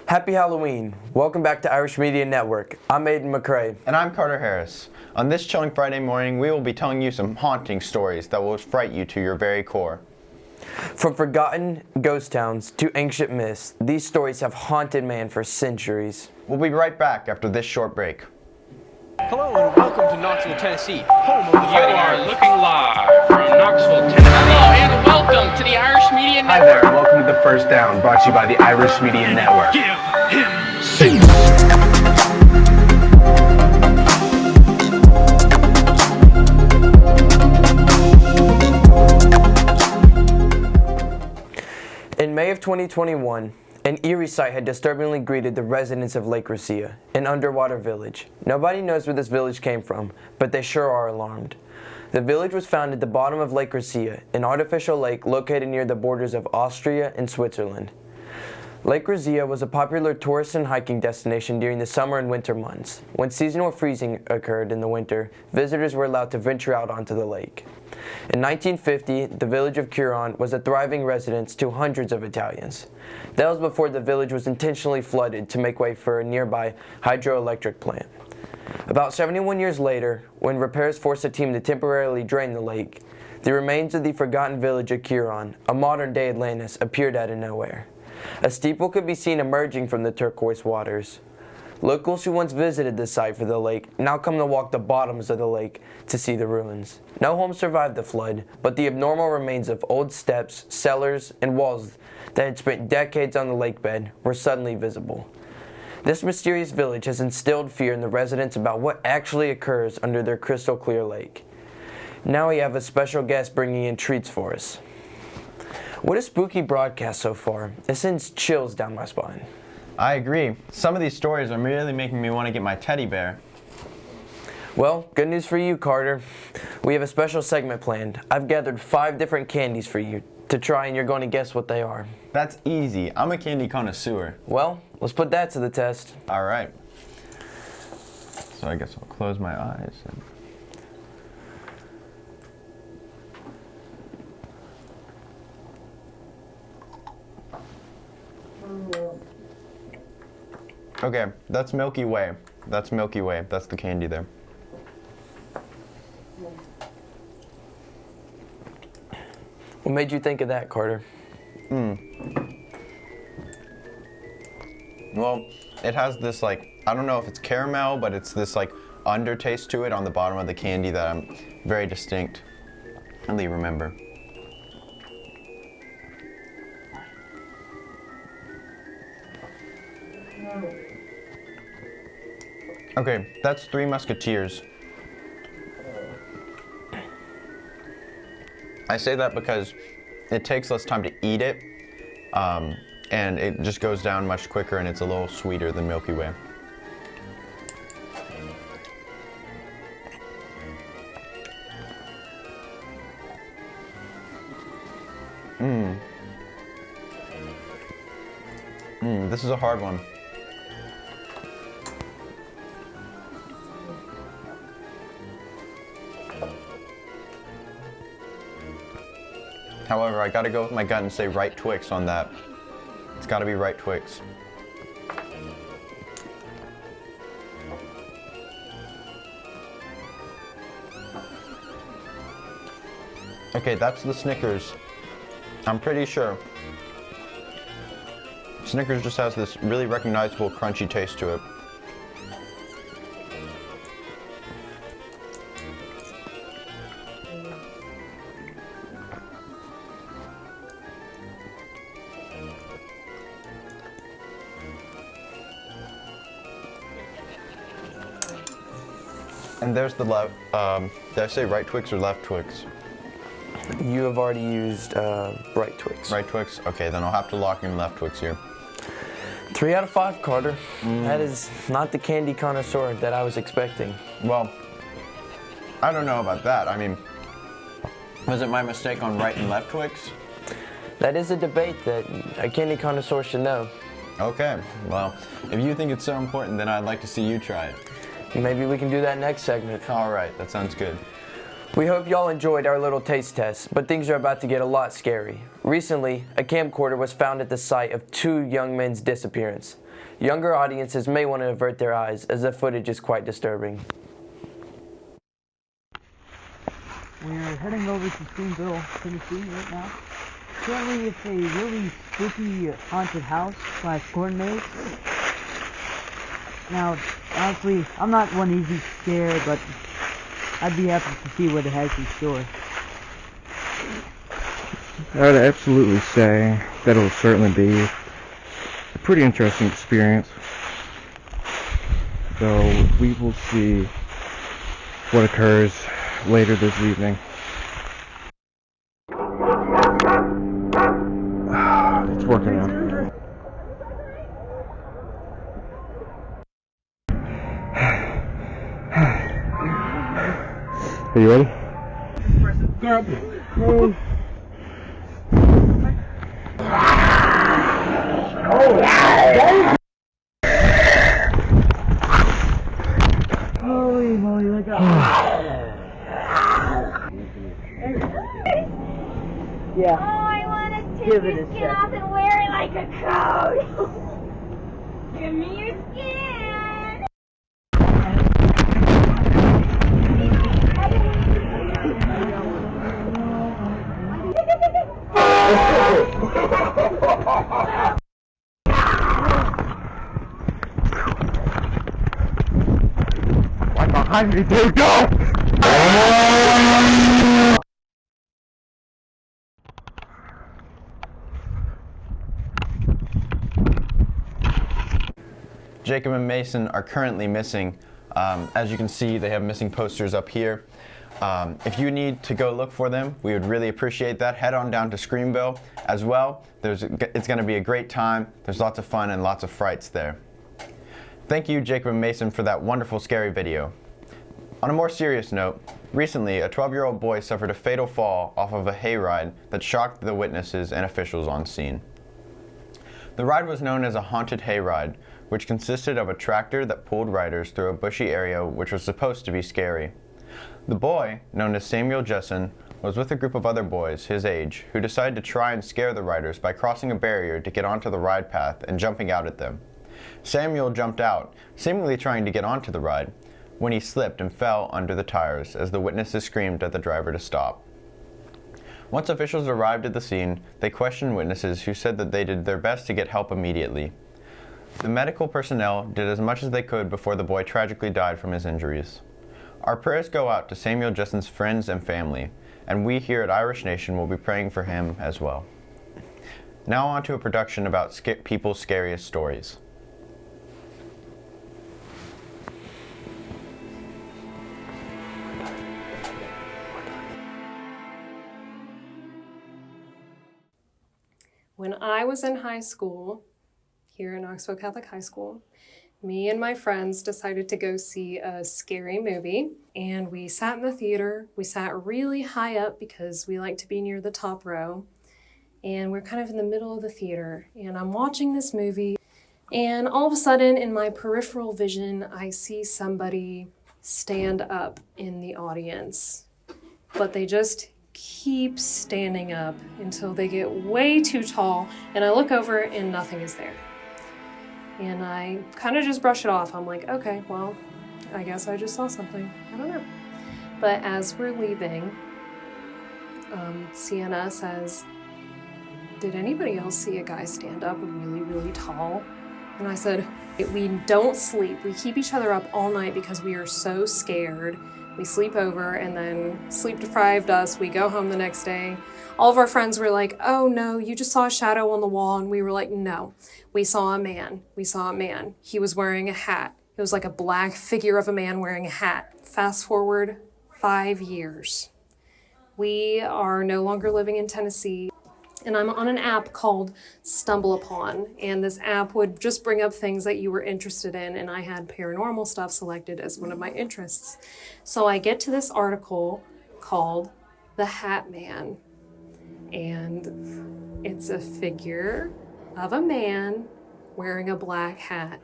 Happy Halloween. Welcome back to Irish Media Network. I'm Aiden McCrae. And I'm Carter Harris. On this chilling Friday morning, we will be telling you some haunting stories that will fright you to your very core. From forgotten ghost towns to ancient myths, these stories have haunted man for centuries. We'll be right back after this short break. Hello and welcome to Knoxville, Tennessee, home of the You Fighting are Irish. looking live from Knoxville, Tennessee. Hello and welcome to the Irish Media Hi Network. there, welcome to The First Down, brought to you by the Irish Media Network. Give him six. In May of 2021, an eerie sight had disturbingly greeted the residents of Lake Rosia, an underwater village. Nobody knows where this village came from, but they sure are alarmed. The village was found at the bottom of Lake Rosia, an artificial lake located near the borders of Austria and Switzerland. Lake Rosia was a popular tourist and hiking destination during the summer and winter months. When seasonal freezing occurred in the winter, visitors were allowed to venture out onto the lake. In 1950, the village of Curon was a thriving residence to hundreds of Italians. That was before the village was intentionally flooded to make way for a nearby hydroelectric plant. About 71 years later, when repairs forced a team to temporarily drain the lake, the remains of the forgotten village of Curon, a modern-day Atlantis, appeared out of nowhere. A steeple could be seen emerging from the turquoise waters. Locals who once visited the site for the lake now come to walk the bottoms of the lake to see the ruins. No home survived the flood, but the abnormal remains of old steps, cellars, and walls that had spent decades on the lake bed were suddenly visible. This mysterious village has instilled fear in the residents about what actually occurs under their crystal clear lake. Now we have a special guest bringing in treats for us. What a spooky broadcast so far. It sends chills down my spine. I agree. Some of these stories are really making me want to get my teddy bear. Well, good news for you, Carter. We have a special segment planned. I've gathered 5 different candies for you to try, and you're going to guess what they are. That's easy. I'm a candy connoisseur. Well, let's put that to the test. All right. So I guess I'll close my eyes. Okay, that's Milky Way. That's Milky Way. That's the candy there. What made you think of that, Carter? Well, it has this I don't know if it's caramel, but it's this undertaste to it on the bottom of the candy that I'm very distinctly remember. Okay, that's Three Musketeers. I say that because it takes less time to eat it, and it just goes down much quicker, and it's a little sweeter than Milky Way. This is a hard one. However, I gotta go with my gut and say right Twix on that. It's gotta be right Twix. Okay, that's the Snickers. I'm pretty sure. Snickers just has this really recognizable crunchy taste to it. And there's the left, did I say right Twix or left Twix? You have already used right Twix. Right Twix? Okay, then I'll have to lock in left Twix here. 3 out of 5, Carter. That is not the candy connoisseur that I was expecting. Well, I don't know about that. I mean, was it my mistake on right and left Twix? That is a debate that a candy connoisseur should know. Okay, well, if you think it's so important, then I'd like to see you try it. Maybe we can do that next segment. All right, that sounds good. We hope y'all enjoyed our little taste test, but things are about to get a lot scary. Recently, a camcorder was found at the site of 2 young men's disappearance. Younger audiences may want to avert their eyes, as the footage is quite disturbing. We're heading over to Screamville, Tennessee right now. Currently, it's a really spooky haunted house / coordinates. Now, honestly, I'm not one easy scared, but I'd be happy to see what it has in store. I would absolutely say that it'll certainly be a pretty interesting experience. So we will see what occurs later this evening. It's working out. Are you ready? Holy moly, look up. Yeah. Oh, I want to Give it a take your skin off and wear it like a coat. Give me your skin. Right behind me, dude, go! Jacob and Mason are currently missing. As you can see, they have missing posters up here. If you need to go look for them, we would really appreciate that. Head on down to Screamville as well. It's going to be a great time. There's lots of fun and lots of frights there. Thank you, Jacob and Mason, for that wonderful scary video. On a more serious note, recently a 12-year-old boy suffered a fatal fall off of a hayride that shocked the witnesses and officials on scene. The ride was known as a haunted hayride, which consisted of a tractor that pulled riders through a bushy area which was supposed to be scary. The boy, known as Samuel Jessen, was with a group of other boys his age who decided to try and scare the riders by crossing a barrier to get onto the ride path and jumping out at them. Samuel jumped out, seemingly trying to get onto the ride, when he slipped and fell under the tires as the witnesses screamed at the driver to stop. Once officials arrived at the scene, they questioned witnesses who said that they did their best to get help immediately. The medical personnel did as much as they could before the boy tragically died from his injuries. Our prayers go out to Samuel Jessen's friends and family, and we here at Irish Nation will be praying for him as well. Now on to a production about people's scariest stories. When I was in high school, here at Knoxville Catholic High School, me and my friends decided to go see a scary movie, and we sat in the theater. We sat really high up because we like to be near the top row, and we're kind of in the middle of the theater, and I'm watching this movie, and all of a sudden in my peripheral vision, I see somebody stand up in the audience, but they just keep standing up until they get way too tall, and I look over and nothing is there. And I kind of just brush it off. I'm like, okay, well, I guess I just saw something. I don't know. But as we're leaving, Sienna says, did anybody else see a guy stand up really, really tall? And I said, we don't sleep. We keep each other up all night because we are so scared. We sleep over, and then sleep deprived us. We go home the next day. All of our friends were like, oh no, you just saw a shadow on the wall. And we were like, no, we saw a man. We saw a man. He was wearing a hat. It was like a black figure of a man wearing a hat. Fast forward 5 years. We are no longer living in Tennessee. And I'm on an app called Stumble Upon, and this app would just bring up things that you were interested in, and I had paranormal stuff selected as one of my interests. So I get to this article called The Hat Man, and it's a figure of a man wearing a black hat.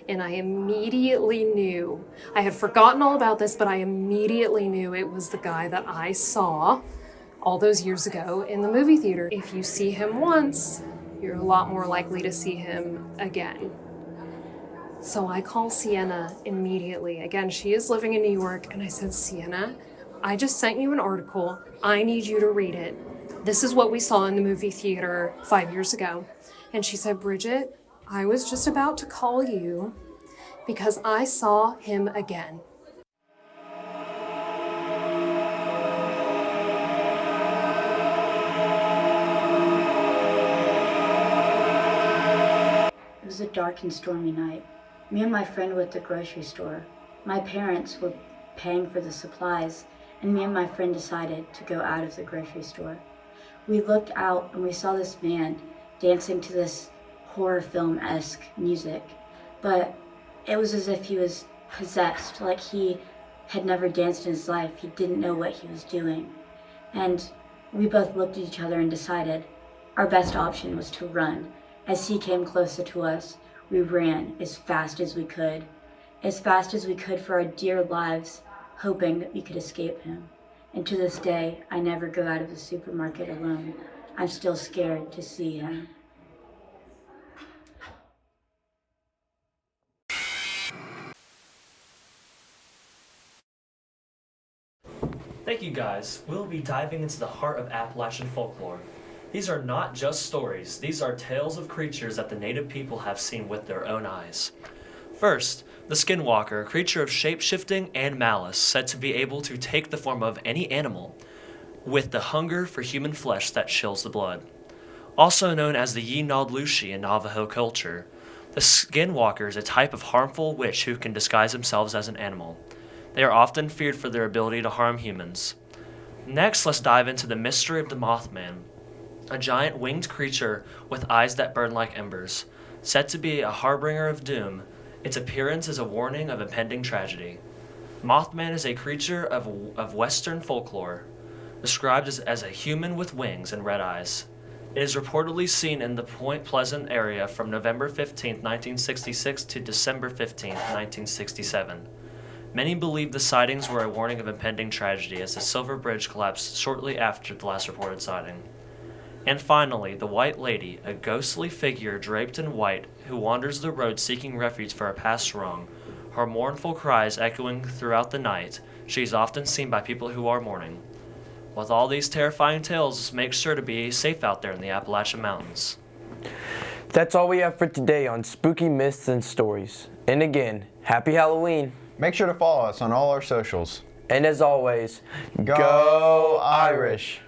And I immediately knew. I had forgotten all about this, but I immediately knew it was the guy that I saw all those years ago in the movie theater. If you see him once, you're a lot more likely to see him again. So I call Sienna immediately. Again, she is living in New York, and I said, Sienna, I just sent you an article. I need you to read it. This is what we saw in the movie theater 5 years ago. And she said, Bridget, I was just about to call you because I saw him again. It was a dark and stormy night. Me and my friend were at the grocery store. My parents were paying for the supplies, and me and my friend decided to go out of the grocery store. We looked out and we saw this man dancing to this horror film-esque music, but it was as if he was possessed, like he had never danced in his life. He didn't know what he was doing. And we both looked at each other and decided our best option was to run. As he came closer to us, we ran as fast as we could for our dear lives, hoping that we could escape him. And to this day, I never go out of the supermarket alone. I'm still scared to see him. Thank you guys. We'll be diving into the heart of Appalachian folklore. These are not just stories, these are tales of creatures that the native people have seen with their own eyes. First, the skinwalker, a creature of shape-shifting and malice, said to be able to take the form of any animal, with the hunger for human flesh that chills the blood. Also known as the Yinaldlushi in Navajo culture, the skinwalker is a type of harmful witch who can disguise themselves as an animal. They are often feared for their ability to harm humans. Next, let's dive into the mystery of the Mothman, a giant winged creature with eyes that burn like embers. Said to be a harbinger of doom, its appearance is a warning of impending tragedy. Mothman is a creature of Western folklore, described as a human with wings and red eyes. It is reportedly seen in the Point Pleasant area from November 15, 1966 to December 15, 1967. Many believe the sightings were a warning of impending tragedy as the Silver Bridge collapsed shortly after the last reported sighting. And finally, the White Lady, a ghostly figure draped in white who wanders the road seeking refuge for a past wrong, her mournful cries echoing throughout the night. She is often seen by people who are mourning. With all these terrifying tales, make sure to be safe out there in the Appalachian Mountains. That's all we have for today on Spooky Myths and Stories. And again, happy Halloween. Make sure to follow us on all our socials. And as always, Go Irish!